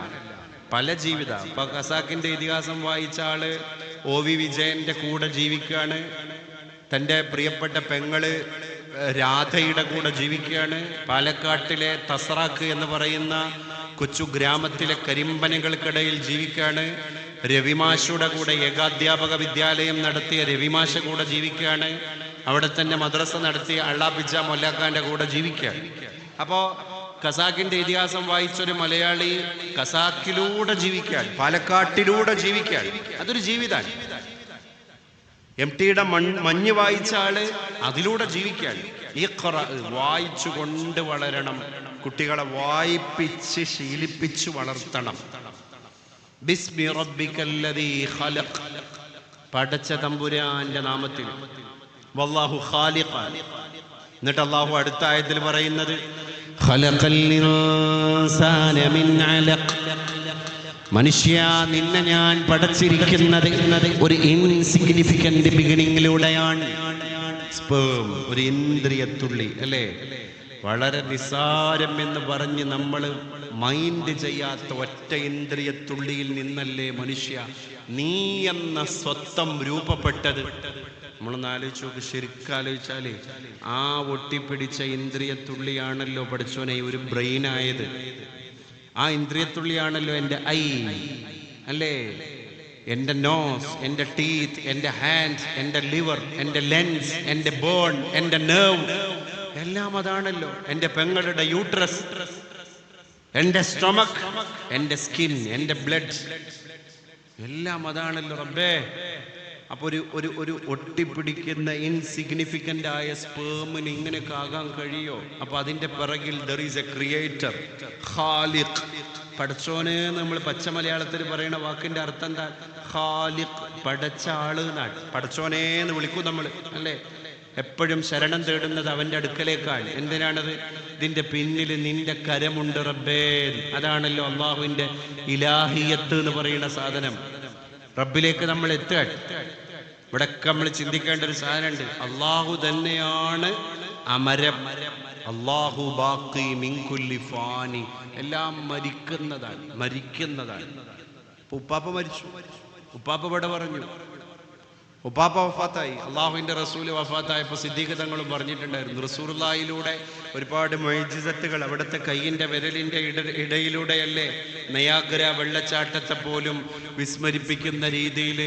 പല ജീവിത. ഇപ്പൊ ഖസാക്കിന്റെ ഇതിഹാസം വായിച്ച ആള് OV വിജയന്റെ കൂടെ ജീവിക്കുകയാണ്, തൻ്റെ പ്രിയപ്പെട്ട പെങ്ങള് രാധയുടെ കൂടെ ജീവിക്കുകയാണ്, പാലക്കാട്ടിലെ തസ്രാക്ക് എന്ന് പറയുന്ന കൊച്ചു ഗ്രാമത്തിലെ കരിമ്പനകൾക്കിടയിൽ ജീവിക്കുകയാണ്, രവിമാഷയുടെ കൂടെ ഏകാധ്യാപക വിദ്യാലയം നടത്തിയ രവിമാഷ കൂടെ ജീവിക്കുകയാണ്, അവിടെ തന്നെ മദ്രസ നടത്തിയ അള്ളാപിച്ച മൊല്ലാക്കാന്റെ കൂടെ ജീവിക്കുകയാണ്. അപ്പോൾ ഖസാക്കിന്റെ ഇതിഹാസം വായിച്ചൊരു മലയാളി ഖസാക്കിലൂടെ ജീവിക്കാൻ, പാലക്കാട്ടിലൂടെ ജീവിക്കാൻ, അതൊരു ജീവിതമാണ്. MTയുടെ മഞ്ഞ് വായിച്ച ആള് അതിലൂടെ ജീവിക്കാൻ. വായിച്ചു കൊണ്ട് വളരണം, കുട്ടികളെ വായിപ്പിച്ച് ശീലിപ്പിച്ചു വളർത്തണം. ബിസ്മി റബ്ബിക്കല്ലദീ ഖലഖ്, പടച്ച തമ്പുരാന്റെ നാമത്തിൽ. വല്ലാഹു ഖാലിഖാൻ. എന്നിട്ട് അല്ലാഹു അടുത്ത ആയത്തിൽ പറയുന്നത് ഖലഖൽ ഇൻസാന മിൻ അലഖ്, മനുഷ്യ നിന്നെ ഞാൻ പടച്ചിരിക്കുന്നത് ഒരു ഇൻസിഗ്നിഫിക്കന്റ് ബിഗിനിങ്ങിലൂടെയാണ്. സ്പേം, ഒരു ഇന്ദ്രിയത്തുള്ളി അല്ലേ, വളരെ നിസ്സാരം എന്ന് പറഞ്ഞ് നമ്മൾ മൈൻഡ് ചെയ്യാത്ത ഒറ്റ ഇന്ദ്രിയത്തുള്ളിയിൽ നിന്നല്ലേ മനുഷ്യ നീ എന്ന സ്വത്വം രൂപപ്പെട്ടത്. നമ്മളൊന്ന് ആലോചിച്ച് നോക്ക്, ശരിക്കാലോചിച്ചാലേ ആ ഒട്ടിപ്പിടിച്ച ഇന്ദ്രിയത്തുള്ളിയാണല്ലോ പഠിച്ചോനെ ഒരു ബ്രെയിനായത്. ആ ഇന്ദ്രിയത്തുള്ളിയാണല്ലോ എൻ്റെ ഐ അല്ലേ, എൻ്റെ നോസ്, എൻ്റെ ടീത്ത്, എൻ്റെ ഹാൻഡ്, എൻ്റെ ലിവർ, എൻ്റെ ലെൻസ്, എൻ്റെ ബോൺ, എൻ്റെ നെർവ്, എല്ലാം അതാണല്ലോ. എൻ്റെ പെങ്ങളുടെ യൂട്രസ്, എൻ്റെ സ്റ്റൊമക്ക്, എൻ്റെ സ്കിൻ, എൻ്റെ ബ്ലഡ്, എല്ലാം അതാണല്ലോ റബ്ബേ. അപ്പൊ ഒരു ഒട്ടിപ്പിടിക്കുന്ന ഇൻസിഗ്നിഫിക്കന്റ് ആയ സ്പേമിന് ഇങ്ങനെയൊക്കെ ആകാൻ കഴിയോ? അപ്പൊ അതിന്റെ പിറകിൽ ദർ ഈസ് എ ക്രിയേറ്റർ, ഖാലിഖ്. പടച്ചോന് നമ്മൾ പച്ച മലയാളത്തിൽ പറയുന്ന വാക്കിന്റെ അർത്ഥം എന്താ? ഖാലിഖ്, പടച്ച ആള് എന്നാണ്. പടച്ചോനെ എന്ന് വിളിക്കും നമ്മൾ അല്ലേ. എപ്പോഴും ശരണം തേടുന്നത് അവന്റെ അടുക്കലേക്കാണ്. എന്തിനാണത്? ഇതിന്റെ പിന്നിൽ നിന്റെ കരമുണ്ട് റബ്ബേ. അതാണല്ലോ അള്ളാഹുവിന്റെ ഇലാഹിയത്ത് എന്ന് പറയുന്ന സാധനം. റബ്ബിലേക്ക് നമ്മൾ എത്തുക. ഇവിടൊക്കെ നമ്മൾ ചിന്തിക്കേണ്ട ഒരു സാധനമുണ്ട്. അള്ളാഹു തന്നെയാണ് അമരം, അള്ളാഹു ബാഖി മിൻ കുല്ലി ഫാനി, എല്ലാം മരിക്കുന്നതാണ്. ഉപ്പാപ്പ മരിച്ചു, ഉപ്പാപ്പ ഇവിടെ പറഞ്ഞു, ഉപ്പാപ്പ വഫാത്തായി. അള്ളാഹുവിന്റെ റസൂല് വഫാത്തായപ്പോൾ സിദ്ദീഖ് തങ്ങളും പറഞ്ഞിട്ടുണ്ടായിരുന്നു, റസൂലുള്ളാഹിയിലൂടെ ഒരുപാട് മുഅ്ജിസത്തുകൾ അവിടുത്തെ കയ്യിന്റെ വിരലിന്റെ ഇടയിലൂടെയല്ലേ നയാഗ്ര വെള്ളച്ചാട്ടത്തെ പോലും വിസ്മരിപ്പിക്കുന്ന രീതിയിൽ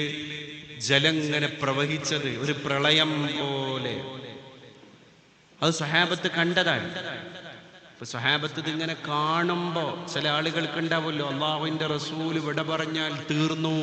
ജലം ഇങ്ങനെ പ്രവഹിച്ചത്, ഒരു പ്രളയം പോലെ. അത് സ്വഹാബത്ത് കണ്ടതാണ്. ഇപ്പൊ സ്വഹാബത്ത് ഇതിങ്ങനെ കാണുമ്പോ ചില ആളുകൾക്ക് ഉണ്ടാവുമല്ലോ, അള്ളാഹുവിന്റെ റസൂല് വിട പറഞ്ഞാൽ തീർന്നു,